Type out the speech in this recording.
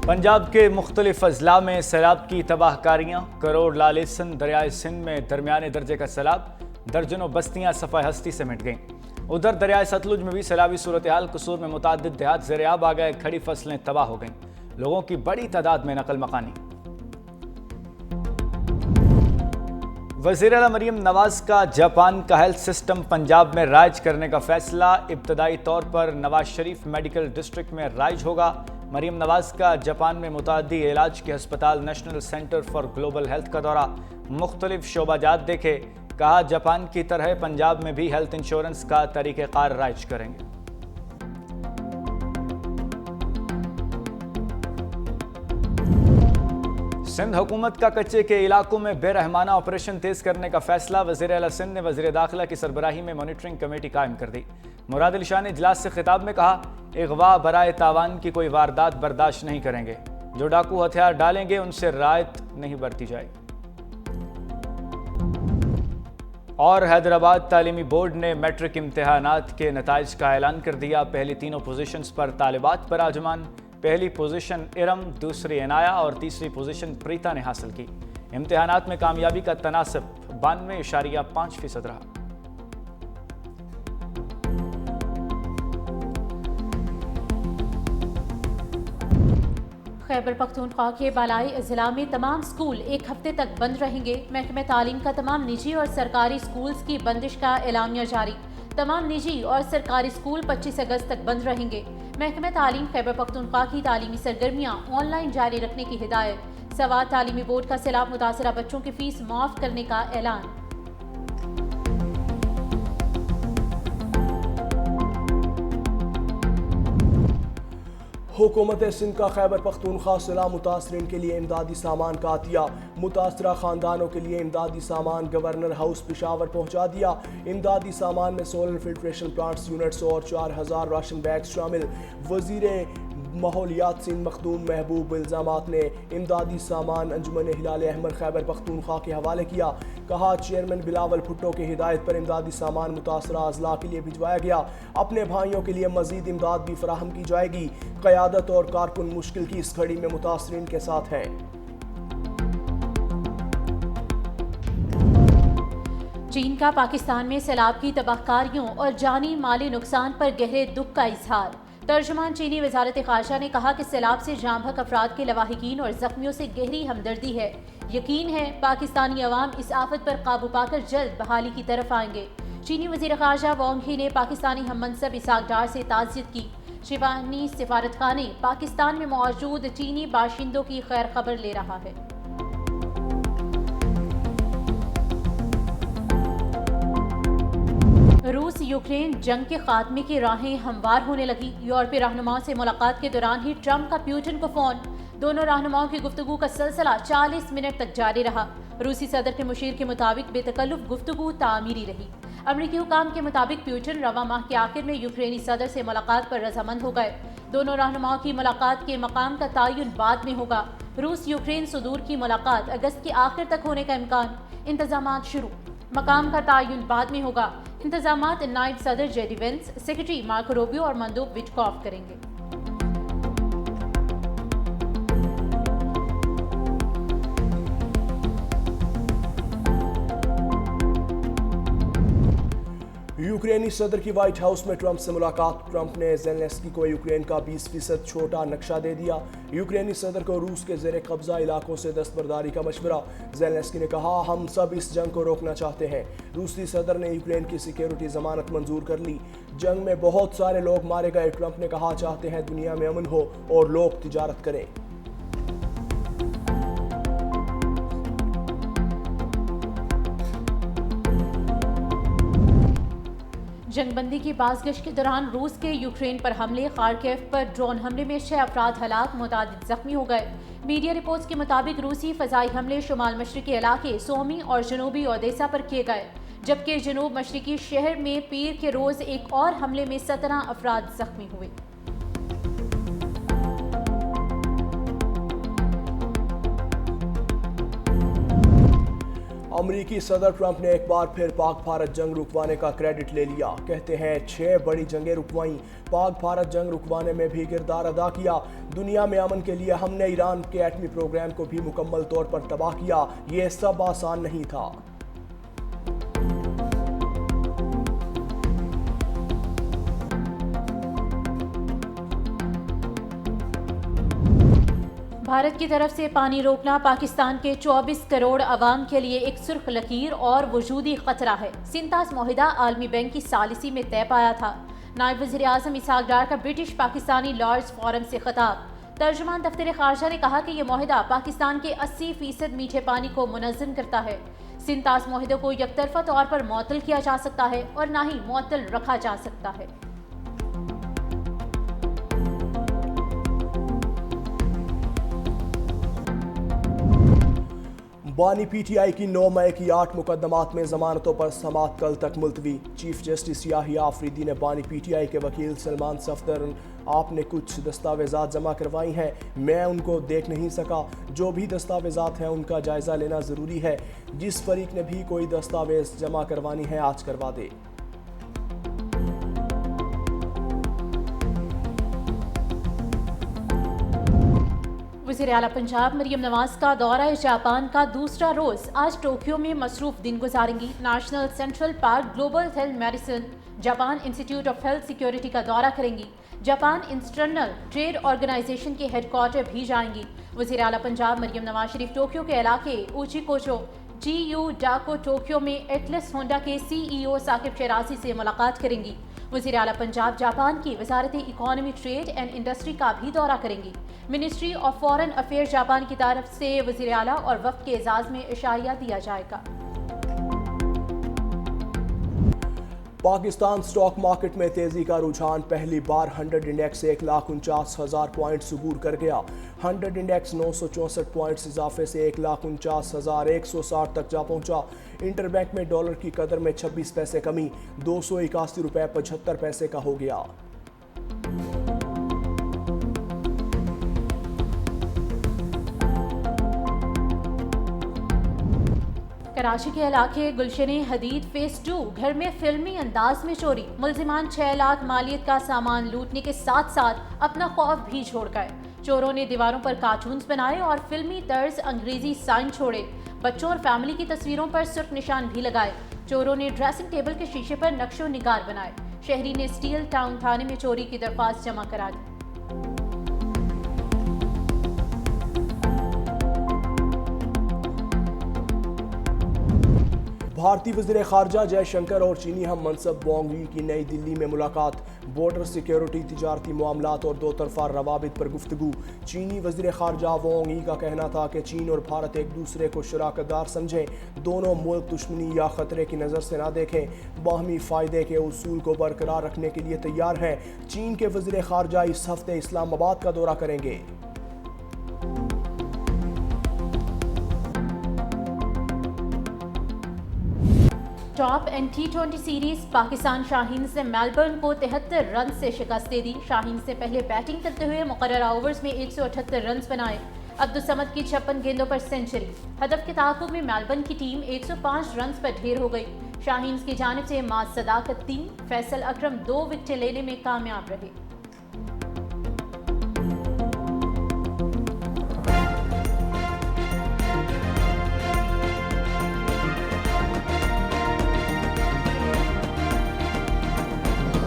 पंजाब के मुख्तलिफ अजला में सैलाब की तबाहकारियाँ। करोड़ लालेसन दरियाए सिंध में दरमियाने दर्जे का सैलाब, दर्जनों बस्तियाँ सफ़ाए हस्ती से मिट गईं। उधर दरियाए सतलुज में भी सैलाबी सूरत हाल। कसूर में मुतादिद देहात ज़ेर-ए-आब आ गए, खड़ी फसलें तबाह हो गईं, लोगों की बड़ी तादाद में नकल मकानी। वज़ीर आला मरीम नवाज का जापान का हेल्थ सिस्टम पंजाब में राइज करने का फैसला। इब्तदाई तौर पर नवाज शरीफ मेडिकल डिस्ट्रिक्ट में राइज होगा। मरीम नवाज का जापान में मुतादी इलाज के अस्पताल national centre for global health का दौरा, मुख्तलिफ शोबाजात देखे। कहा जापान की तरह पंजाब में भी हेल्थ इंश्योरेंस का तरीक़ेकार राइज करेंगे। सिंध हुकूमत का कच्चे के इलाकों में बेरहमाना ऑपरेशन तेज करने का फैसला। वज़ीर आला सिंध ने वज़ीर दाखिला की सरबराही में मॉनिटरिंग कमेटी कायम कर दी। मुराद अली शाह ने इजलास से खिताब में कहा, इग़वा बराए तावान की कोई वारदात बर्दाश्त नहीं करेंगे, जो डाकू हथियार डालेंगे उनसे रायत नहीं बरती जाएगी। और हैदराबाद तालीमी बोर्ड ने मैट्रिक इम्तिहानात के नताइज का ऐलान कर दिया। पहली तीनों पोजीशंस पर तालिबात पर आजमान। पहली पोजीशन इरम, दूसरी इनाया और तीसरी पोजीशन प्रीता ने हासिल की। इम्तिहानात में कामयाबी का तनासब 92.5% रहा। खैबर पख्तूनख्वा के बालाई अजला में तमाम स्कूल एक हफ्ते तक बंद रहेंगे। महकमे तालीम का तमाम निजी और सरकारी स्कूल्स की बंदिश का एलामिया जारी। तमाम निजी और सरकारी स्कूल 25 अगस्त तक बंद रहेंगे। महकमे तालीम खैबर पख्तूनख्वा की तालीमी सरगर्मियाँ ऑनलाइन जारी रखने की हिदायत। सवात तालीमी बोर्ड का सैलाब मुतासरा बच्चों की फीस माफ करने का ऐलान। हुकूमत सिंध का खैबर पख्तूनख्वा सैलाब मुतासरीन के लिए इमदादी सामान का अतिया। मुतासरा खानदानों के लिए इमदादी सामान गवर्नर हाउस पेशावर पहुँचा दिया। इमदादी सामान में सोलर फिल्ट्रेशन प्लांट्स यूनिट्स और 4000 राशन बैग्स शामिल। वजीर माहौलियात सिंध मखदूम महबूब इल्जामात ने इमदादी सामान अंजुमन हिलाल अहमद खैबर पख्तूनख्वा के हवाले किया। कहा, चेयरमैन बिलावल भुट्टो की हिदायत पर इमदादी सामान मुतासरा अजला के लिए भिजवाया गया। अपने भाइयों के लिए मजीद इमदाद भी फराहम की जाएगी। क़यादत और कारकुन मुश्किल की इस घड़ी में मुतासरीन के साथ हैं। चीन का पाकिस्तान में सैलाब की तबाहकारियों और जानी माली नुकसान पर गहरे दुख का इजहार। तर्जुमान चीनी वजारत खारजा ने कहा कि सैलाब से जाम बहक अफराद के लवाहिकीन और जख्मियों से गहरी हमदर्दी है। यकीन है पाकिस्तानी अवाम इस आफत पर काबू पाकर जल्द बहाली की तरफ आएंगे। चीनी वजीर खारजा वांग ही ने पाकिस्तानी हम मनसब इसाक डार से ताज़ियत की। शिवानी सिफारतखाने पाकिस्तान में मौजूद चीनी बाशिंदों की खैर खबर ले रहा है। रूस यूक्रेन जंग के खात्मे की राहें हमवार होने लगी। यूरोपीय रहनुमाओं से मुलाकात के दौरान ही ट्रंप का प्यूटिन को फोन। दोनों रहनुमाओं की गुफ्तगू का सिलसिला 40 मिनट तक जारी रहा। रूसी सदर के मुशीर के मुताबिक बेतकल्लुफ गुफ्तगू तामीरी रही। अमरीकी हुकाम के मुताबिक प्यूटिन रवा माह के आखिर में यूक्रेनी सदर से मुलाकात पर रजामंद हो गए। दोनों रहनुमाओं की मुलाकात के मकाम का तयन बाद में होगा। रूस यूक्रेन सदूर की मुलाकात अगस्त के आखिर तक होने का इम्कान। इंतजामात शुरू, मकाम का तयन बाद में होगा। इंतजामात नायब सदर JD Vance, secretary Marco Rubio और मंदूब विटकॉफ करेंगे। यूक्रेनी सदर की व्हाइट हाउस में ट्रंप से मुलाकात। ट्रंप ने ज़ेलेंस्की को यूक्रेन का 20% छोटा नक्शा दे दिया। यूक्रेनी सदर को रूस के ज़ेर कब्जा इलाकों से दस्तबरदारी का मशवरा। ज़ेलेंस्की ने कहा, हम सब इस जंग को रोकना चाहते हैं। रूसी सदर ने यूक्रेन की सिक्योरिटी जमानत मंजूर कर ली। जंग में बहुत सारे लोग मारे गए। ट्रंप ने कहा, चाहते हैं दुनिया में अमन हो और लोग तिजारत करें। जंगबंदी की बाज़गश्त के दौरान रूस के यूक्रेन पर हमले। खार्किव पर ड्रोन हमले में 6 अफराद हलाक, मुतादिद जख्मी हो गए। मीडिया रिपोर्ट्स के मुताबिक रूसी फ़ज़ाई हमले शुमाल मशरक़ी इलाके सोमी और जनूबी ओदेसा पर किए गए, जबकि जनूब मशरक़ी शहर में पीर के रोज़ एक और हमले में 17 अफराद जख्मी हुए। अमरीकी सदर ट्रंप ने एक बार फिर पाक भारत जंग रुकवाने का क्रेडिट ले लिया। कहते हैं 6 बड़ी जंगें रुकवाईं, पाक भारत जंग रुकवाने में भी किरदार अदा किया। दुनिया में अमन के लिए हमने ईरान के एटमी प्रोग्राम को भी मुकम्मल तौर पर तबाह किया। ये सब आसान नहीं था। भारत की तरफ से पानी रोकना पाकिस्तान के 24 करोड़ अवाम के लिए एक सुर्ख लकीर और वजूदी खतरा है। सिंतास मुआहिदा आलमी बैंक की सालिसी में तय पाया था। नायब वज़ीर आज़म इसहाक डार का ब्रिटिश पाकिस्तानी लॉर्ड्स फोरम से खिताब। तर्जुमान दफ्तर खारजा ने कहा कि यह मुआहिदा पाकिस्तान के 80% मीठे पानी को मुनज़्ज़म करता है। सिंतास मुआहिदे को यकतरफा तौर पर मुअत्तल किया जा सकता है और ना ही मुअत्तल रखा जा सकता है। बानी पीटीआई की 9 मई की 8 मुकदमात में जमानतों पर समाअत कल तक मुलतवी। चीफ जस्टिस याहिया आफरीदी ने बानी पीटीआई के वकील सलमान सफदर, आपने कुछ दस्तावेजात जमा करवाई हैं, मैं उनको देख नहीं सका। जो भी दस्तावेजात हैं उनका जायजा लेना ज़रूरी है। जिस फरीक ने भी कोई दस्तावेज जमा करवानी है आज करवा दे। वज़ीर आला पंजाब मरियम नवाज का दौरा जापान का दूसरा रोज आज टोक्यो में मसरूफ दिन गुजारेंगी। National Central Park, Global Health Medicine, Japan Institute of Health Security का दौरा करेंगी। जापान इंटरनेशनल ट्रेड ऑर्गेनाइजेशन के हेडक्वार्टर भी जाएंगी। वज़ीर आला पंजाब मरियम नवाज शरीफ टोक्यो के इलाके ऊचीकोचो GU डाको टोक्यो में एटलस होंडा के CEO साकिब शेराजी से मुलाकात करेंगी। वज़ीर आला पंजाब जापान की वजारत इकॉनमी, ट्रेड एंड इंडस्ट्री का भी दौरा करेंगी। Ministry of foreign affairs Japan की तरफ से वज़ीर आला और वफ़द के एजाज़ में इशारिया दिया जाएगा। पाकिस्तान स्टॉक मार्केट में तेजी का रुझान, पहली बार 100 इंडेक्स 1,49,000 पॉइंट्स अबूर कर गया। 100 इंडेक्स 964 पॉइंट्स इजाफे से 1,49,160 तक जा पहुंचा। इंटरबैंक में डॉलर की कदर में 26 पैसे कमी, 281 रुपये 75 पैसे का हो गया। कराची के इलाके गुलशन हदीद फेस 2 घर में फिल्मी अंदाज में चोरी। मुल्जिमान 6 लाख मालियत का सामान लूटने के साथ साथ अपना खौफ भी छोड़ गए। चोरों ने दीवारों पर कार्टून्स बनाए और फिल्मी तर्ज अंग्रेजी साइन छोड़े। बच्चों और फैमिली की तस्वीरों पर सुर्ख निशान भी लगाए। चोरों ने ड्रेसिंग टेबल के शीशे पर नक्शो निगार बनाए। शहरी ने स्टील टाउन थाने में चोरी की दरख्वास्त जमा करा दी। भारतीय वज़ीर ख़ारजा जयशंकर और चीनी हम मनसब वांग यी की नई दिल्ली में मुलाकात। बॉर्डर सिक्योरिटी, तिजारती मामलात और दो तरफा रवाबित पर गुफ्तगू। चीनी वज़ीर ख़ारजा वांग यी का कहना था कि चीन और भारत एक दूसरे को शराकतदार समझें, दोनों मुल्क दुश्मनी या ख़तरे की नज़र से ना देखें, बाहमी फ़ायदे के उसूल को बरकरार रखने के लिए तैयार हैं। चीन के वज़ीर ख़ारजा इस हफ्ते इस्लामाबाद का दौरा करेंगे। Top and T20 series, Pakistan Shaheen's ने मेलबर्न को 73 रन से शिकस्त दे दी। शाहीन्स ने पहले बैटिंग करते हुए मुकर्ररा ओवर्स में 178 रन बनाए। अब्दुल समद की 56 गेंदों पर सेंचुरी। हदफ के ताक़ुब में मेलबर्न की टीम 105 रन पर ढेर हो गई। शाहीन्स की जानिब से माज सदाकत 3, फैसल अकरम 2 विकेटें लेने में कामयाब रहे।